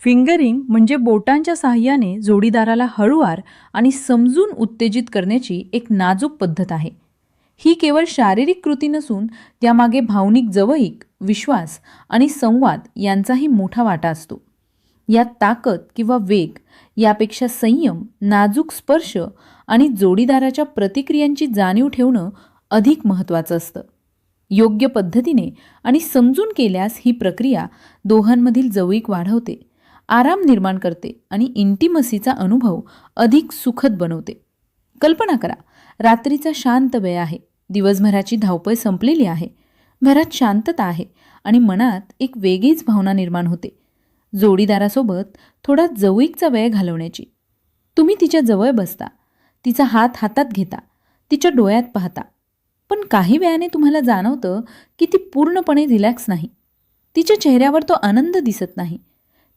Fingering म्हणजे बोटांच्या साहाय्याने जोडीदाराला हळूवार आणि समजून उत्तेजित करण्याची एक नाजूक पद्धत आहे. ही केवळ शारीरिक कृती नसून त्यामागे भावनिक जवळीक, विश्वास आणि संवाद यांचाही मोठा वाटा असतो. यात ताकद किंवा वेग यापेक्षा संयम, नाजूक स्पर्श आणि जोडीदाराच्या प्रतिक्रियांची जाणीव ठेवणं अधिक महत्त्वाचं असतं. योग्य पद्धतीने आणि समजून केल्यास ही प्रक्रिया दोघांमधील जवळीक वाढवते, आराम निर्माण करते आणि इंटिमसीचा अनुभव अधिक सुखद बनवते. कल्पना करा, रात्रीचा शांत वेळ आहे, दिवसभराची धावपळ संपलेली आहे, घरात शांतता आहे आणि मनात एक वेगळीच भावना निर्माण होते. जोडीदारासोबत थोडा जवळीकचा वेळ घालवण्याची. तुम्ही तिच्या जवळ बसता, तिचा हात हातात घेता, तिच्या डोळ्यात पाहता. पण काही वेळाने तुम्हाला जाणवतं की ती पूर्णपणे रिलॅक्स नाही. तिच्या चेहऱ्यावर तो आनंद दिसत नाही,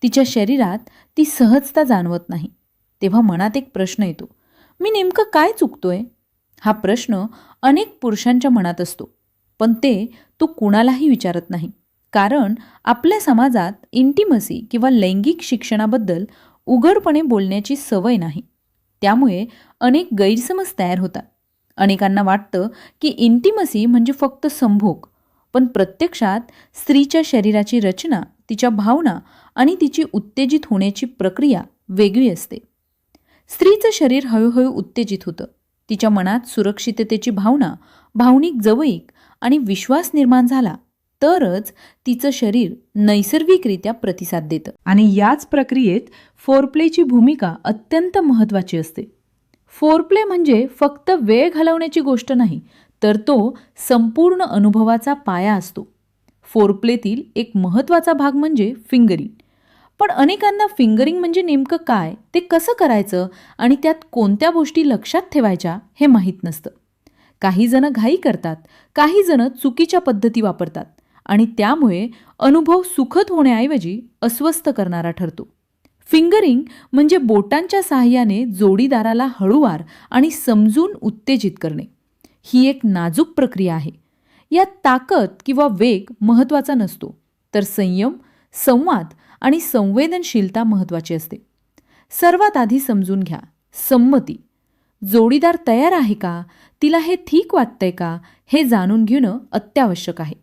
तिच्या शरीरात ती सहजता जाणवत नाही. तेव्हा मनात एक प्रश्न येतो, मी नेमकं काय चुकतोय? हा प्रश्न अनेक पुरुषांच्या मनात असतो, पण ते तो कुणालाही विचारत नाही. कारण आपल्या समाजात इंटिमसी किंवा लैंगिक शिक्षणाबद्दल उघडपणे बोलण्याची सवय नाही. त्यामुळे अनेक गैरसमज तयार होतात. अनेकांना वाटतं की इंटिमसी म्हणजे फक्त संभोग, पण प्रत्यक्षात स्त्रीच्या शरीराची रचना, तिच्या भावना आणि तिची उत्तेजित होण्याची प्रक्रिया वेगळी असते. स्त्रीचं शरीर हळूहळू उत्तेजित होतं. तिच्या मनात सुरक्षिततेची भावना, भावनिक जवळीक आणि विश्वास निर्माण झाला तरच तिचं शरीर नैसर्गिकरित्या प्रतिसाद देतं. आणि याच प्रक्रियेत फोरप्लेची भूमिका अत्यंत महत्त्वाची असते. फोरप्ले म्हणजे फक्त वेळ घालवण्याची गोष्ट नाही, तर तो संपूर्ण अनुभवाचा पाया असतो. फोरप्लेतील एक महत्त्वाचा भाग म्हणजे फिंगरिंग. पण अनेकांना फिंगरिंग म्हणजे नेमकं काय, ते कसं करायचं आणि त्यात कोणत्या गोष्टी लक्षात ठेवायच्या हे माहीत नसतं. काही जण घाई करतात, काही जण चुकीच्या पद्धती वापरतात आणि त्यामुळे अनुभव सुखद होण्याऐवजी अस्वस्थ करणारा ठरतो. फिंगरिंग म्हणजे बोटांच्या साहाय्याने जोडीदाराला हळूवार आणि समजून उत्तेजित करणे. ही एक नाजूक प्रक्रिया आहे. यात ताकद किंवा वेग महत्त्वाचा नसतो, तर संयम, संवाद आणि संवेदनशीलता महत्त्वाची असते. सर्वात आधी समजून घ्या, संमती. जोडीदार तयार आहे का, तिला हे ठीक वाटतंय का, हे जाणून घेणं अत्यावश्यक आहे.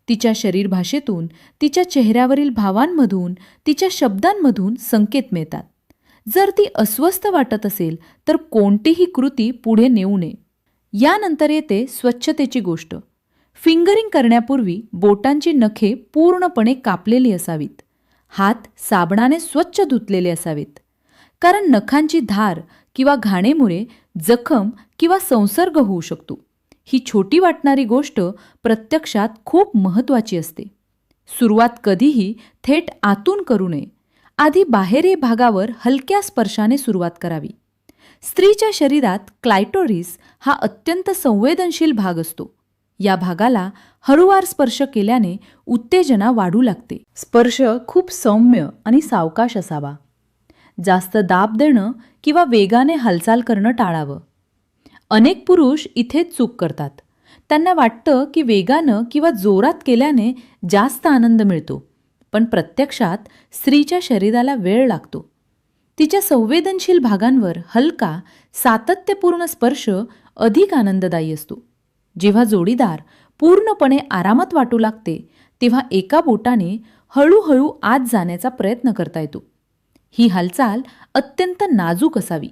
तिच्या शरीर भाषेतून, तिच्या चेहऱ्यावरील भावांमधून, तिच्या शब्दांमधून संकेत मिळतात. जर ती अस्वस्थ वाटत असेल तर कोणतीही कृती पुढे नेऊ नये. यानंतर येते स्वच्छतेची गोष्ट. फिंगरिंग करण्यापूर्वी बोटांची नखे पूर्णपणे कापलेली असावीत. हात साबणाने स्वच्छ धुतलेले असावेत. कारण नखांची धार किंवा घाणेमुळे जखम किंवा संसर्ग होऊ शकतो. ही छोटी वाटणारी गोष्ट प्रत्यक्षात खूप महत्त्वाची असते. सुरुवात कधीही थेट आतून करू नये. आधी बाहेरील भागावर हलक्या स्पर्शाने सुरुवात करावी. स्त्रीच्या शरीरात क्लायटोरिस हा अत्यंत संवेदनशील भाग असतो. या भागाला हळूवार स्पर्श केल्याने उत्तेजना वाढू लागते. स्पर्श खूप सौम्य आणि सावकाश असावा. जास्त दाब देणं किंवा वेगाने हालचाल करणं टाळावं. अनेक पुरुष इथेच चूक करतात. त्यांना वाटतं की वेगानं किंवा जोरात केल्याने जास्त आनंद मिळतो, पण प्रत्यक्षात स्त्रीच्या शरीराला वेळ लागतो. तिच्या संवेदनशील भागांवर हलका, सातत्यपूर्ण स्पर्श अधिक आनंददायी असतो. जेव्हा जोडीदार पूर्णपणे आरामात वाटू लागते, तेव्हा एका बोटाने हळूहळू आत जाण्याचा प्रयत्न करता येतो. ही हालचाल अत्यंत नाजूक असावी.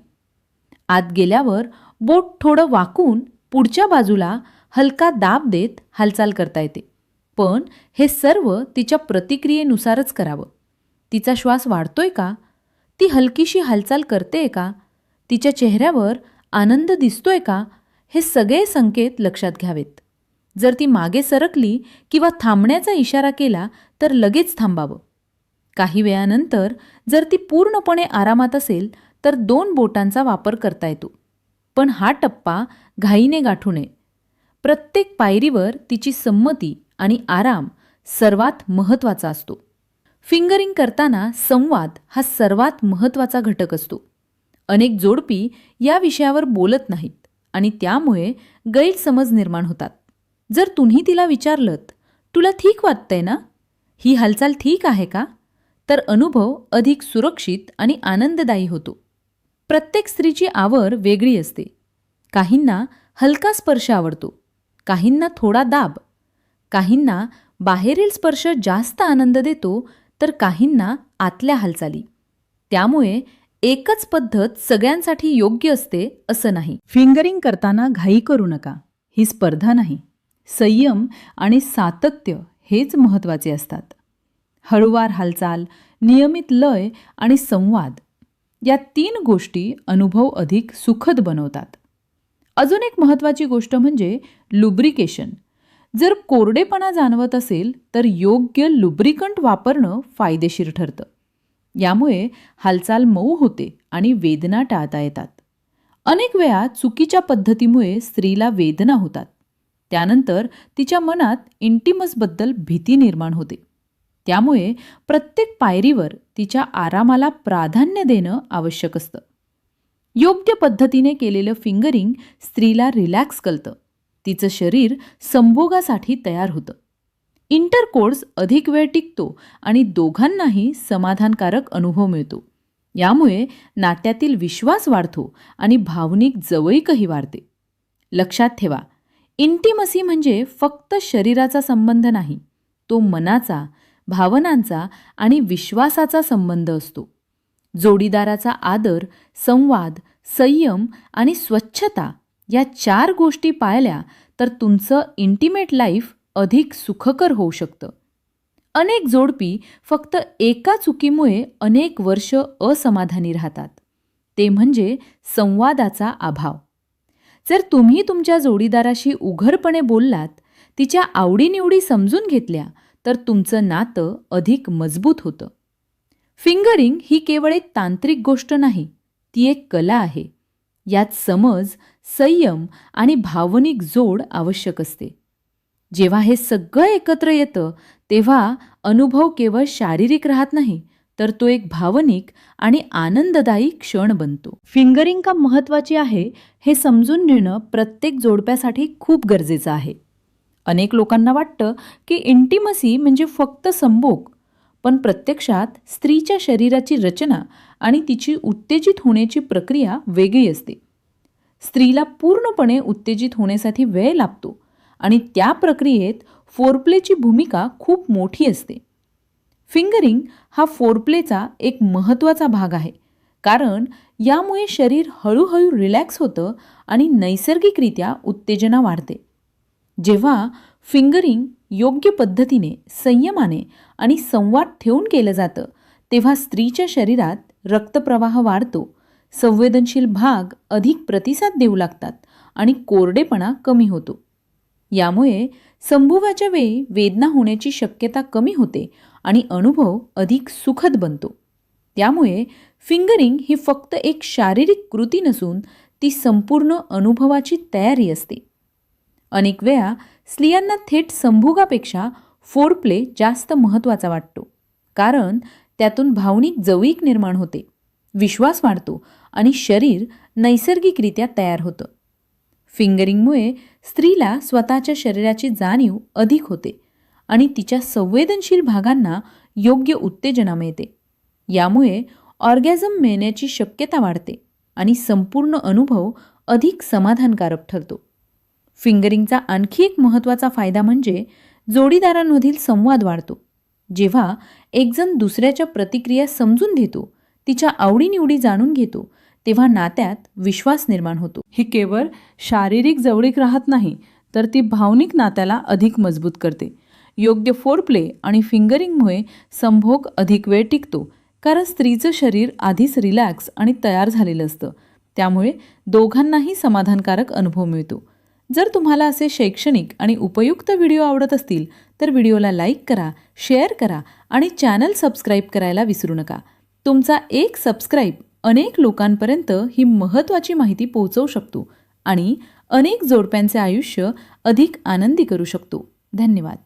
आत गेल्यावर बोट थोडं वाकून पुढच्या बाजूला हलका दाब देत हालचाल करता येते. पण हे सर्व तिच्या प्रतिक्रियेनुसारच करावं. तिचा श्वास वाढतोय का? ती हलकीशी हालचाल करतेय का? तिच्या चेहऱ्यावर आनंद दिसतोय का? हे सगळे संकेत लक्षात घ्यावेत. जर ती मागे सरकली किंवा थांबण्याचा इशारा केला तर लगेच थांबावं. काही वेळानंतर जर ती पूर्णपणे आरामात असेल तर 2 बोटांचा वापर करता येतो. पण हा टप्पा घाईने गाठू नये. प्रत्येक पायरीवर तिची संमती आणि आराम सर्वात महत्त्वाचा असतो. फिंगरिंग करताना संवाद हा सर्वात महत्त्वाचा घटक असतो. अनेक जोडपी या विषयावर बोलत नाहीत आणि त्यामुळे गैरसमज निर्माण होतात. जर तुम्ही तिला विचारलत, तुला ठीक वाटतंय ना? ही हालचाल ठीक आहे का? तर अनुभव अधिक सुरक्षित आणि आनंददायी होतो. प्रत्येक स्त्रीची आवड वेगळी असते. काहींना हलका स्पर्श आवडतो, काहींना थोडा दाब, काहींना बाहेरील स्पर्श जास्त आनंद देतो, तर काहींना आतल्या हालचाली. त्यामुळे एकच पद्धत सगळ्यांसाठी योग्य असते असं नाही. फिंगरिंग करताना घाई करू नका. ही स्पर्धा नाही. संयम आणि सातत्य हेच महत्त्वाचे असतात. हळूवार हालचाल, नियमित लय आणि संवाद या 3 गोष्टी अनुभव अधिक सुखद बनवतात. अजून एक महत्त्वाची गोष्ट म्हणजे लुब्रिकेशन. जर कोरडेपणा जाणवत असेल तर योग्य लुब्रिकंट वापरणं फायदेशीर ठरतं. यामुळे हालचाल मऊ होते आणि वेदना टाळता येतात. अनेक वेळा चुकीच्या पद्धतीमुळे स्त्रीला वेदना होतात. त्यानंतर तिच्या मनात इंटिमसबद्दल भीती निर्माण होते. त्यामुळे प्रत्येक पायरीवर तिच्या आरामाला प्राधान्य देणं आवश्यक असतं. योग्य पद्धतीने केलेलं फिंगरिंग स्त्रीला रिलॅक्स करतं. तिचं शरीर संभोगासाठी तयार होतं. इंटरकोर्स अधिक वेळ टिकतो आणि दोघांनाही समाधानकारक अनुभव मिळतो. यामुळे नात्यातील विश्वास वाढतो आणि भावनिक जवळीकही वाढते. लक्षात ठेवा, इंटिमसी म्हणजे फक्त शरीराचा संबंध नाही, तो मनाचा, भावनांचा आणि विश्वासाचा संबंध असतो. जोडीदाराचा आदर, संवाद, संयम आणि स्वच्छता या 4 गोष्टी पाळल्या तर तुमचं इंटिमेट लाईफ अधिक सुखकर होऊ शकतं. अनेक जोडपी फक्त एका चुकीमुळे अनेक वर्ष असमाधानी राहतात. ते म्हणजे संवादाचा अभाव. जर तुम्ही तुमच्या जोडीदाराशी उघडपणे बोललात, तिच्या आवडीनिवडी समजून घेतल्या, तर तुमचं नातं अधिक मजबूत होतं. फिंगरिंग ही केवळ एक तांत्रिक गोष्ट नाही, ती एक कला आहे. यात समज, संयम आणि भावनिक जोड आवश्यक असते. जेव्हा हे सगळं एकत्र येतं तेव्हा अनुभव केवळ शारीरिक राहत नाही, तर तो एक भावनिक आणि आनंददायी क्षण बनतो. फिंगरिंग का महत्त्वाची आहे हे समजून घेणं प्रत्येक जोडप्यासाठी खूप गरजेचं आहे. अनेक लोकांना वाटतं की इंटिमसी म्हणजे फक्त संभोग, पण प्रत्यक्षात स्त्रीच्या शरीराची रचना आणि तिची उत्तेजित होण्याची प्रक्रिया वेगळी असते. स्त्रीला पूर्णपणे उत्तेजित होण्यासाठी वेळ लागतो आणि त्या प्रक्रियेत फोरप्लेची भूमिका खूप मोठी असते. फिंगरिंग हा फोरप्लेचा एक महत्त्वाचा भाग आहे, कारण यामुळे शरीर हळूहळू रिलॅक्स होतं आणि नैसर्गिकरित्या उत्तेजना वाढते. जेव्हा फिंगरिंग योग्य पद्धतीने, संयमाने आणि संवाद ठेवून केलं जातं, तेव्हा स्त्रीच्या शरीरात रक्तप्रवाह वाढतो, संवेदनशील भाग अधिक प्रतिसाद देऊ लागतात आणि कोरडेपणा कमी होतो. यामुळे संभोगाच्या वेळी वेदना होण्याची शक्यता कमी होते आणि अनुभव अधिक सुखद बनतो. त्यामुळे फिंगरिंग ही फक्त एक शारीरिक कृती नसून ती संपूर्ण अनुभवाची तयारी असते. अनेक वेळा स्त्रियांना थेट संभोगापेक्षा फोरप्ले जास्त महत्त्वाचा वाटतो, कारण त्यातून भावनिक जवळीक निर्माण होते, विश्वास वाढतो आणि शरीर नैसर्गिकरित्या तयार होतं. फिंगरिंगमुळे स्त्रीला स्वतःच्या शरीराची जाणीव अधिक होते आणि तिच्या संवेदनशील भागांना योग्य उत्तेजना मिळते. यामुळे ऑर्गॅझम मिळण्याची शक्यता वाढते आणि संपूर्ण अनुभव अधिक समाधानकारक ठरतो. फिंगरिंगचा आणखी एक महत्त्वाचा फायदा म्हणजे जोडीदारांमधील संवाद वाढतो. जेव्हा एकजण दुसऱ्याच्या प्रतिक्रिया समजून घेतो, तिच्या आवडीनिवडी जाणून घेतो, तेव्हा नात्यात विश्वास निर्माण होतो. ही केवळ शारीरिक जवळीक राहत नाही, तर ती भावनिक नात्याला अधिक मजबूत करते. योग्य फोरप्ले आणि फिंगरिंगमुळे संभोग अधिक वेळ टिकतो, कारण स्त्रीचं शरीर आधीच रिलॅक्स आणि तयार झालेलं असतं. त्यामुळे दोघांनाही समाधानकारक अनुभव मिळतो. जर तुम्हाला असे शैक्षणिक आणि उपयुक्त व्हिडिओ आवडत असतील तर व्हिडिओला लाईक करा, शेअर करा आणि चॅनल सबस्क्राईब करायला विसरू नका. तुमचा एक सबस्क्राईब अनेक लोकांपर्यंत ही महत्त्वाची माहिती पोहोचवू शकतो आणि अनेक जोडप्यांचे आयुष्य अधिक आनंदी करू शकतो. धन्यवाद.